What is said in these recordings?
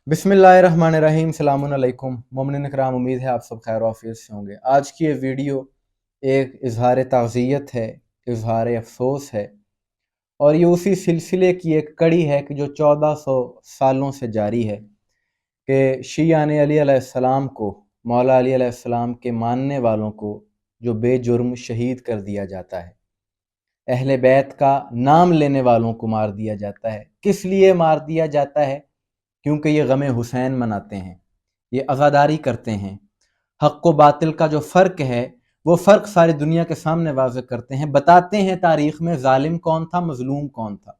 बिस्मिल्लाहिर्रहमानिर्रहीम। सलामुन अलैकुम मोमिनीन इकराम, उम्मीद है आप सब खैर आफियत से होंगे। आज की ये वीडियो एक इजहार ताज़ियत है, इजहार अफसोस है, और ये उसी सिलसिले की एक कड़ी है कि जो 1400 सालों से जारी है कि शियान अली अलैहिस्सलाम को, मौला अली अलैहिस्सलाम के मानने वालों को जो बेजुर्म शहीद कर दिया जाता है, अहले बैत का नाम लेने वालों को मार दिया जाता है। किस लिए मार दिया जाता है? क्योंकि ये गम हुसैन मनाते हैं, ये अज़ादारी करते हैं। हक़ व बातिल का जो फ़र्क है वो फ़र्क सारी दुनिया के सामने वाज़ेह करते हैं, बताते हैं तारीख़ में ज़ालिम कौन था, मज़लूम कौन था।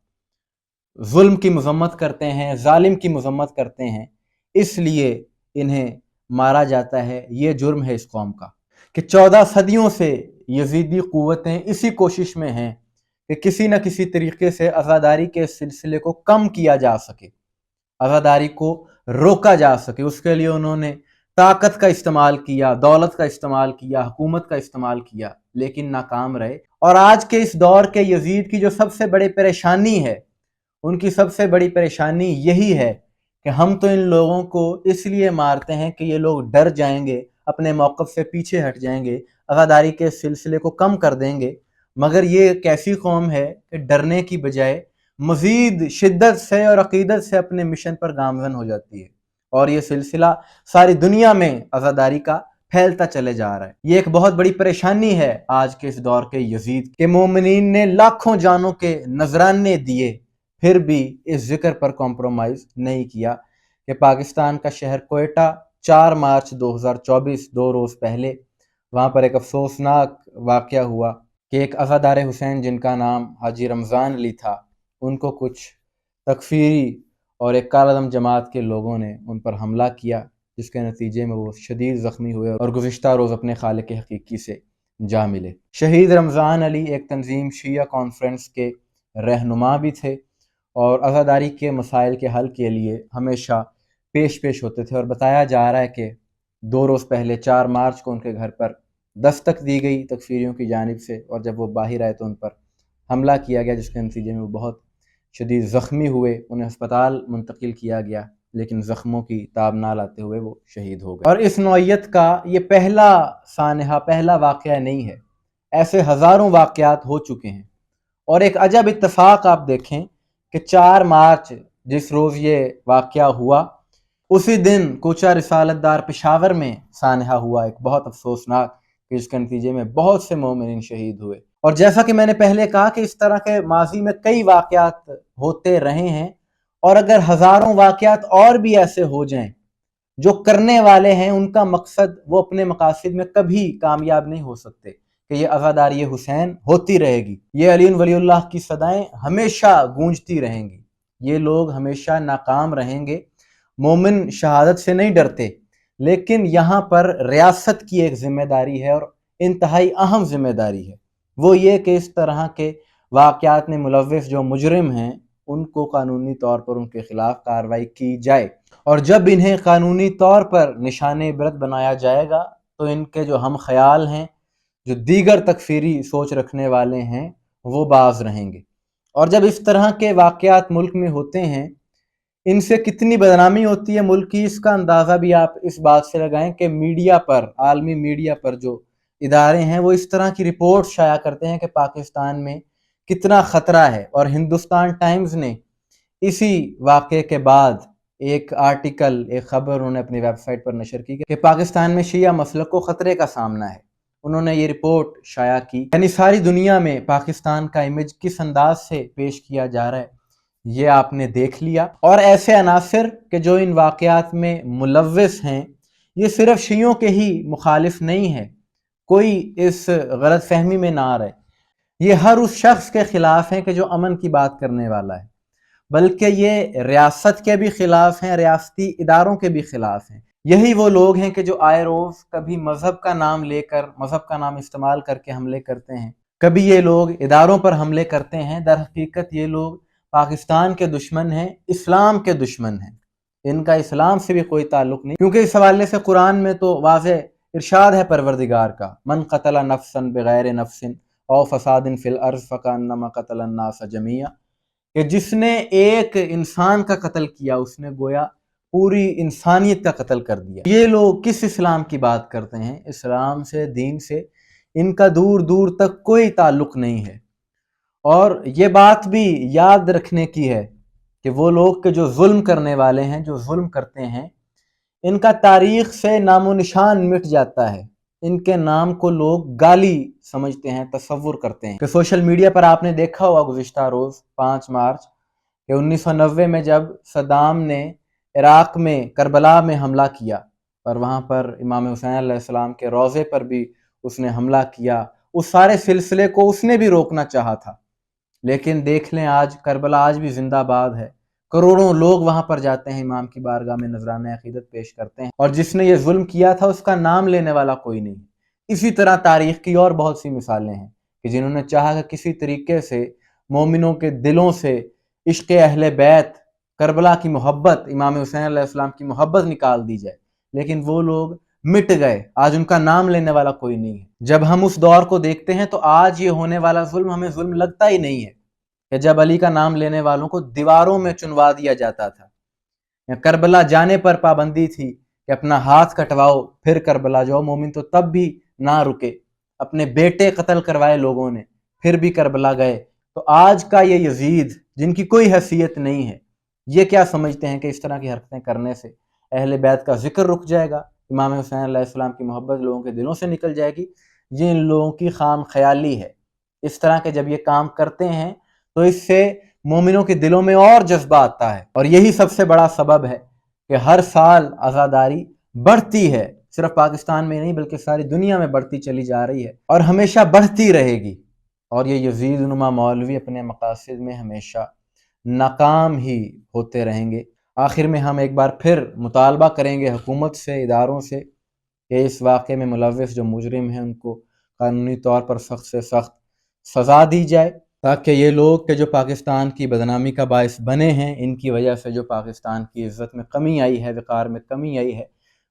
जुल्म की मज़म्मत करते हैं, ज़ालिम की मज़म्मत करते हैं, इसलिए इन्हें मारा जाता है। ये जुर्म है इस कौम का कि 14 सदियों से यज़ीदी क़ुव्वतें इसी कोशिश में हैं कि किसी न किसी तरीके से अज़ादारी के सिलसिले को कम किया जा सके, अज़ादारी को रोका जा सके। उसके लिए उन्होंने ताकत का इस्तेमाल किया, दौलत का इस्तेमाल किया, हुकूमत का इस्तेमाल किया, लेकिन नाकाम रहे। और आज के इस दौर के यजीद की जो सबसे बड़ी परेशानी है, उनकी सबसे बड़ी परेशानी यही है कि हम तो इन लोगों को इसलिए मारते हैं कि ये लोग डर जाएंगे, अपने मौक़िफ़ से पीछे हट जाएंगे, अज़ादारी के सिलसिले को कम कर देंगे। मगर ये एक ऐसी कौम है कि डरने की बजाय मज़ीद शिद्दत से और अक़ीदत से अपने मिशन पर गामज़न हो जाती है, और ये सिलसिला सारी दुनिया में अज़ादारी का फैलता चले जा रहा है। ये एक बहुत बड़ी परेशानी है आज के इस दौर के यजीद के। मोमिनीन ने लाखों जानों के नजराने दिए, फिर भी इस जिक्र पर कॉम्प्रोमाइज़ नहीं किया कि पाकिस्तान का शहर कोयटा 4 मार्च 2024, 2 रोज़ पहले, वहाँ पर एक अफसोसनाक वाक़या हुआ कि एक अज़ादार हुसैन जिनका नाम हाजी रमज़ान अली था, उनको कुछ तकफ़ीरी और एक कालादम जमात के लोगों ने उन पर हमला किया, जिसके नतीजे में वो शदीद ज़ख्मी हुए और गुज़िश्ता रोज़ अपने खालिक हकीकी से जा मिले। शहीद रमज़ान अली एक तंजीम शिया कॉन्फ्रेंस के रहनुमा भी थे और अज़ादारी के मसाइल के हल के लिए हमेशा पेश होते थे। और बताया जा रहा है कि 2 रोज़ पहले 4 मार्च को उनके घर पर दस्तक दी गई तकफ़ीरियों की जानिब से, और जब वो बाहर आए तो उन पर हमला किया गया, जिसके नतीजे में वो बहुत शदीद ज़ख्मी हुए। उन्हें अस्पताल मुंतकिल किया गया, लेकिन ज़ख्मों की ताब ना लाते हुए वो शहीद हो गए। और इस नौइयत का ये पहला सानहा, पहला वाक़या नहीं है, ऐसे हज़ारों वाक़यात हो चुके हैं। और एक अजब इत्तफ़ाक़ आप देखें कि 4 मार्च जिस रोज़ ये वाक़या हुआ, उसी दिन कूचा रिसालतदार पेशावर में सानहा हुआ, एक बहुत अफसोसनाक, जिसके नतीजे में बहुत से मोमिनीन शहीद हुए। और जैसा कि मैंने पहले कहा कि इस तरह के माजी में कई वाक़यात होते रहे हैं, और अगर हज़ारों वाक़यात और भी ऐसे हो जाएं, जो करने वाले हैं उनका मकसद, वो अपने मकासद में कभी कामयाब नहीं हो सकते कि ये अज़ादारी हुसैन होती रहेगी, ये अली वलीउल्लाह की सदाएं हमेशा गूंजती रहेंगी, ये लोग हमेशा नाकाम रहेंगे। मोमिन शहादत से नहीं डरते, लेकिन यहाँ पर रियासत की एक ज़िम्मेदारी है, और इंतहाई अहम ज़िम्मेदारी है, वो ये कि इस तरह के वाक़यात में मुलव्विस जो मुजरिम हैं, उनको कानूनी तौर पर उनके ख़िलाफ़ कार्रवाई की जाए। और जब इन्हें कानूनी तौर पर निशाने इबरत बनाया जाएगा, तो इनके जो हम ख्याल हैं, जो दीगर तकफ़ीरी सोच रखने वाले हैं, वो बाज रहेंगे। और जब इस तरह के वाक़यात मुल्क में होते हैं, इनसे कितनी बदनामी होती है मुल्क की, इसका अंदाज़ा भी आप इस बात से लगाएं कि मीडिया पर, आलमी मीडिया पर जो इदारे हैं, वो इस तरह की रिपोर्ट शाया करते हैं कि पाकिस्तान में कितना ख़तरा है। और हिंदुस्तान टाइम्स ने इसी वाक़े के बाद एक आर्टिकल, एक ख़बर उन्होंने अपनी वेबसाइट पर नशर की कि पाकिस्तान में शिया मसलक को ख़तरे का सामना है। उन्होंने ये रिपोर्ट शाया की, यानी सारी दुनिया में पाकिस्तान का इमेज किस अंदाज से पेश किया जा रहा है, ये आपने देख लिया। और ऐसे अनासर के जो इन वाक़यात में मुलव्विस हैं, ये सिर्फ शियों के ही मुखालिफ नहीं है, कोई इस गलत फहमी में ना आ रहे, ये हर उस शख्स के खिलाफ हैं कि जो अमन की बात करने वाला है, बल्कि ये रियासत के भी खिलाफ हैं, रियासती इदारों के भी खिलाफ हैं। यही वो लोग हैं कि जो आए रोज़ कभी मज़हब का नाम लेकर, मज़हब का नाम इस्तेमाल करके हमले करते हैं, कभी ये लोग इदारों पर हमले करते हैं। दर हकीकत ये लोग पाकिस्तान के दुश्मन हैं, इस्लाम के दुश्मन हैं, इनका इस्लाम से भी कोई ताल्लुक नहीं, क्योंकि इस हवाले से कुरान में तो वाज़े इरशाद है परवरदिगार का, मन क़तला नफ्सन बिग़ैर नफ्सिन औ फसादिन फिल अर्ज़ फ़कअन्नमा क़तल अन्नास जमीआ, कि जिसने एक इंसान का कत्ल किया उसने गोया पूरी इंसानियत का कत्ल कर दिया। ये लोग किस इस्लाम की बात करते हैं? इस्लाम से, दीन से इनका दूर दूर तक कोई ताल्लुक़ नहीं है। और ये बात भी याद रखने की है कि वो लोग के जो जुल्म करने वाले हैं, जो जुल्म करते हैं, इनका तारीख से नामो निशान मिट जाता है। इनके नाम को लोग गाली समझते हैं, तसव्वुर करते हैं। कि सोशल मीडिया पर आपने देखा होगा गुज़िश्ता रोज़ 5 मार्च कि 1990 में जब सद्दाम ने इराक में करबला में हमला किया और वहाँ पर इमाम हुसैन अलैहिस्सलाम के रोज़े पर भी उसने हमला किया, उस सारे सिलसिले को उसने भी रोकना चाहा था। लेकिन देख लें आज करबला आज भी जिंदाबाद है। करोड़ों लोग वहां पर जाते हैं, इमाम की बारगाह में नजराना अकीदत पेश करते हैं, और जिसने ये जुल्म किया था उसका नाम लेने वाला कोई नहीं। इसी तरह तारीख की और बहुत सी मिसालें हैं कि जिन्होंने चाहा कि किसी तरीके से मोमिनों के दिलों से इश्क अहले बैत, करबला की मोहब्बत, इमाम हुसैन अलैहिस्सलाम की मोहब्बत निकाल दी जाए, लेकिन वो लोग मिट गए। आज उनका नाम लेने वाला कोई नहीं है। जब हम उस दौर को देखते हैं तो आज ये होने वाला जुल्म हमें जुल्म लगता ही नहीं है कि जब अली का नाम लेने वालों को दीवारों में चुनवा दिया जाता था, या करबला जाने पर पाबंदी थी कि अपना हाथ कटवाओ फिर करबला जाओ। मोमिन तो तब भी ना रुके, अपने बेटे कत्ल करवाए लोगों ने, फिर भी करबला गए। तो आज का ये यजीद जिनकी कोई हैसियत नहीं है, ये क्या समझते हैं कि इस तरह की हरकतें करने से अहले बैत का जिक्र रुक जाएगा, इमाम हुसैन अलैहिस्सलाम की मोहब्बत लोगों के दिलों से निकल जाएगी? ये इन लोगों की खाम ख्याली है। इस तरह के जब ये काम करते हैं तो इससे मोमिनों के दिलों में और जज्बा आता है, और यही सबसे बड़ा सबब है कि हर साल आज़ादारी बढ़ती है। सिर्फ पाकिस्तान में नहीं बल्कि सारी दुनिया में बढ़ती चली जा रही है और हमेशा बढ़ती रहेगी। और ये यजीद नुमा मौलवी अपने मकासद में हमेशा नाकाम ही होते रहेंगे। आखिर में हम एक बार फिर मुतालबा करेंगे हुकूमत से, इदारों से, कि इस वाक़े में मुलव्विस जो मुजरिम हैं उनको कानूनी तौर पर सख्त से सख्त सज़ा दी जाए, ताकि ये लोग के जो पाकिस्तान की बदनामी का बायस बने हैं, इनकी वजह से जो पाकिस्तान की इज़्ज़त में कमी आई है, वक़ार में कमी आई है,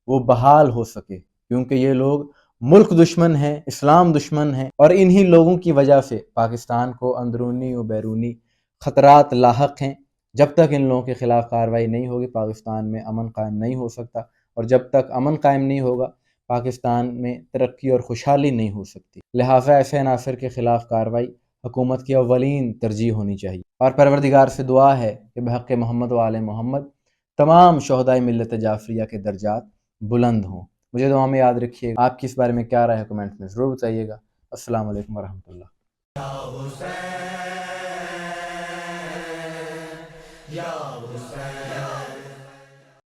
वो बहाल हो सके। क्योंकि ये लोग मुल्क दुश्मन हैं, इस्लाम दुश्मन हैं, और इन्हीं लोगों की वजह से पाकिस्तान को अंदरूनी व बैरूनी ख़तरात लाहक हैं। जब तक इन लोगों के ख़िलाफ़ कार्रवाई नहीं होगी पाकिस्तान में अमन कायम नहीं हो सकता, और जब तक अमन कायम नहीं होगा पाकिस्तान में तरक्की और खुशहाली नहीं हो सकती। लिहाजा ऐसे अनासर के ख़िलाफ़ कार्रवाई हुकूमत की अव्वलीन तरजीह होनी चाहिए। और परवरदिगार से दुआ है कि बहक़ मोहम्मद व आले मोहम्मद तमाम शोहदाए मिल्लत जाफरिया के दर्जात बुलंद हों। मुझे दुआ में याद रखिएगा। आपकी इस बारे में क्या राय है कमेंट में ज़रूर बताइएगा। अस्सलाम वालेकुम वरहमतुल्लाह। या हुसैन, या हुसैन।